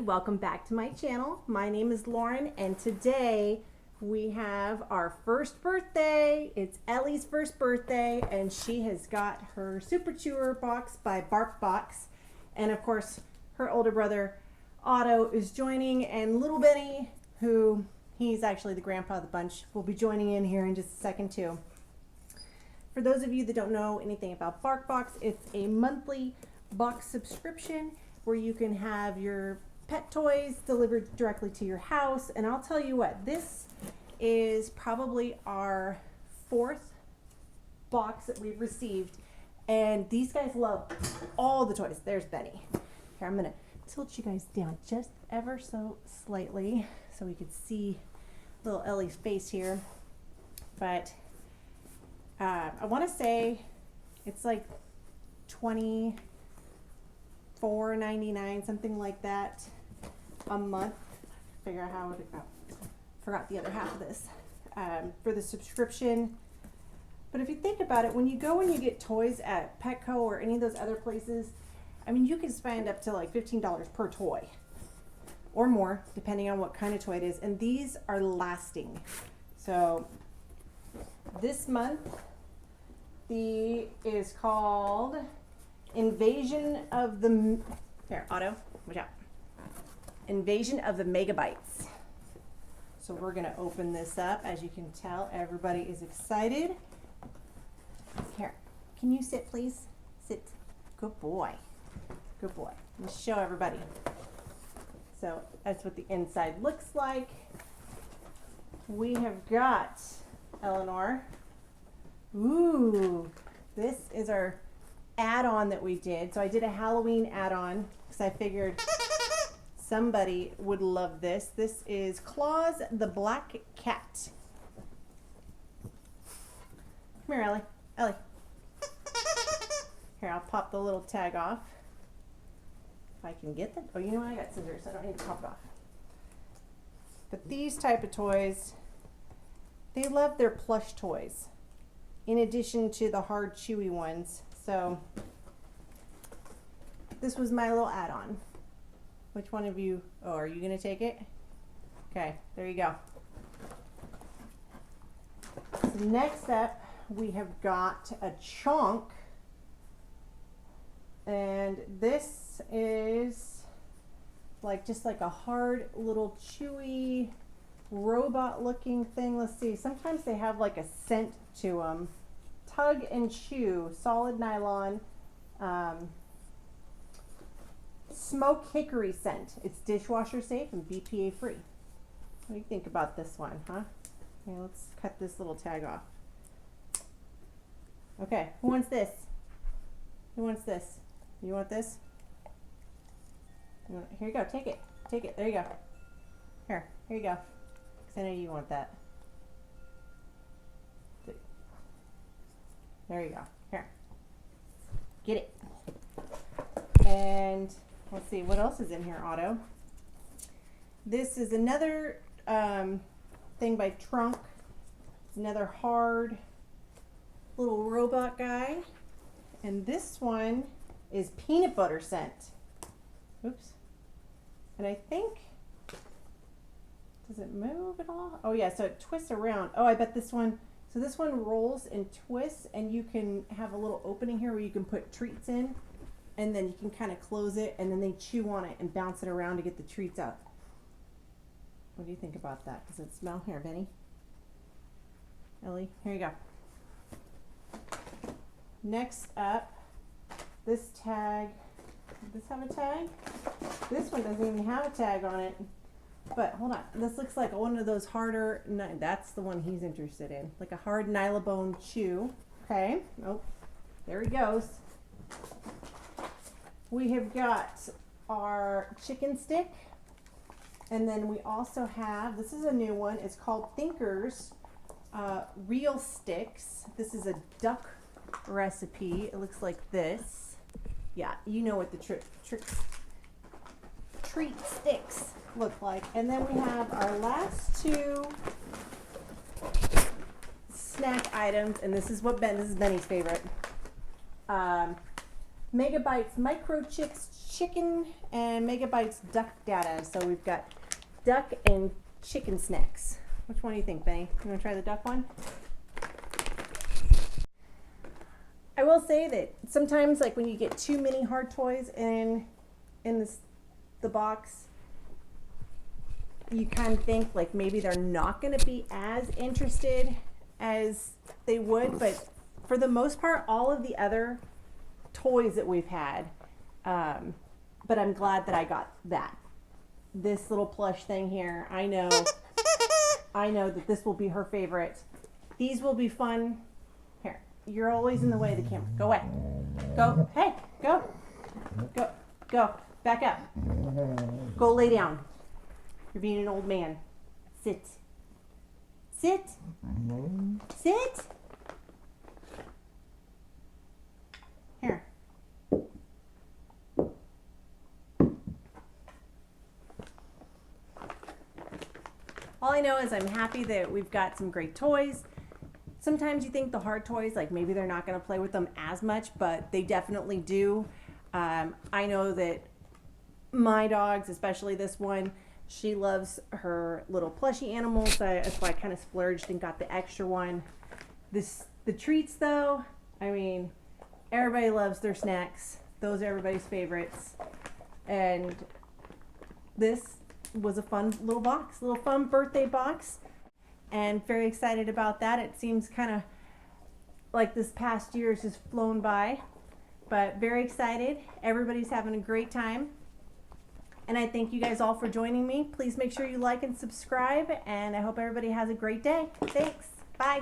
welcome back to my channel. My name is Lauren and today we have our first birthday. It's Ellie's first birthday and she has got her Super Chewer box by BarkBox, and of course her older brother Otto is joining, and little Benny, who he's actually the grandpa of the bunch, will be joining in here in just a second too. For those of you that don't know anything about BarkBox, it's a monthly box subscription where you can have your pet toys delivered directly to your house. And I'll tell you what, this is probably our fourth box that we've received, and these guys love all the toys. There's Benny. Here, I'm gonna tilt you guys down just ever so slightly so we could see little Ellie's face here. But I want to say it's like $24.99, something like that, a month. Figure out how it forgot the other half of this for the subscription. But if you think about it, when you go and you get toys at Petco or any of those other places, I mean, you can spend up to like $15 per toy or more, depending on what kind of toy it is. And these are lasting. So this month, the is called Invasion of the, here, Otto, watch out. Invasion of the Megabytes. So we're gonna open this up. As you can tell, everybody is excited. Here, can you sit, please? Sit. Good boy. Good boy. Let's show everybody. So that's what the inside looks like. We have got Eleanor. Ooh, this is our add-on that we did. So I did a Halloween add-on because I figured somebody would love this. This is Claus the Black Cat. Come here, Ellie. Ellie. Here, I'll pop the little tag off. If I can get them. Oh, you know what? I got scissors, so I don't need to pop it off. But these type of toys, they love their plush toys, in addition to the hard, chewy ones. So this was my little add-on. Which one of you, oh, are you gonna take it? Okay, there you go. So next up, we have got a chunk. And this is like just like a hard little chewy robot looking thing. Let's see, sometimes they have like a scent to them. Tug and chew, solid nylon, smoke hickory scent. It's dishwasher safe and BPA free. What do you think about this one, huh? Okay, let's cut this little tag off. Okay, who wants this? Who wants this? You want this? Here you go, take it. Take it, there you go. Here you go. Because I know you want that. There you go. Here. Get it. And let's see, what else is in here, Otto? This is another thing by Trunk. It's another hard little robot guy. And this one is peanut butter scent. Oops. And I think, does it move at all? Oh yeah, so it twists around. Oh, I bet this one, so this one rolls and twists, and you can have a little opening here where you can put treats in, and then you can kind of close it, and then they chew on it and bounce it around to get the treats out. What do you think about that? Does it smell? Here, Benny. Ellie, here you go. Next up, this tag. Does this have a tag? This one doesn't even have a tag on it. But hold on, this looks like one of those harder, that's the one he's interested in. Like a hard nylabone chew. Okay, oh, there he goes. We have got our chicken stick. And then we also have, this is a new one, it's called Thinkers Real Sticks. This is a duck recipe. It looks like this. Yeah, you know what the treat sticks look like. And then we have our last two snack items, and this is Benny's favorite. Megabytes microchips chicken and Megabytes duck data. So we've got duck and chicken snacks. Which one do you think, Benny? You want to try the duck one? I will say that sometimes, like when you get too many hard toys in the box, you kind of think like maybe they're not going to be as interested as they would. But for the most part, all of the other toys that we've had, but I'm glad that I got that. This little plush thing here, I know that this will be her favorite. These will be fun. Here, you're always in the way of the camera. Go away. Go. Hey, go. Go. Go. Back up. Go lay down. You're being an old man. Sit. Sit. Sit. Here. All I know is I'm happy that we've got some great toys. Sometimes you think the hard toys, like maybe they're not going to play with them as much, but they definitely do. I know that my dogs, especially this one, she loves her little plushie animals. That's why I kind of splurged and got the extra one. The treats though, I mean, everybody loves their snacks. Those are everybody's favorites. And this was a fun little box, little fun birthday box. And very excited about that. It seems kind of like this past year has just flown by. But very excited. Everybody's having a great time. And I thank you guys all for joining me. Please make sure you like and subscribe. And I hope everybody has a great day. Thanks. Bye.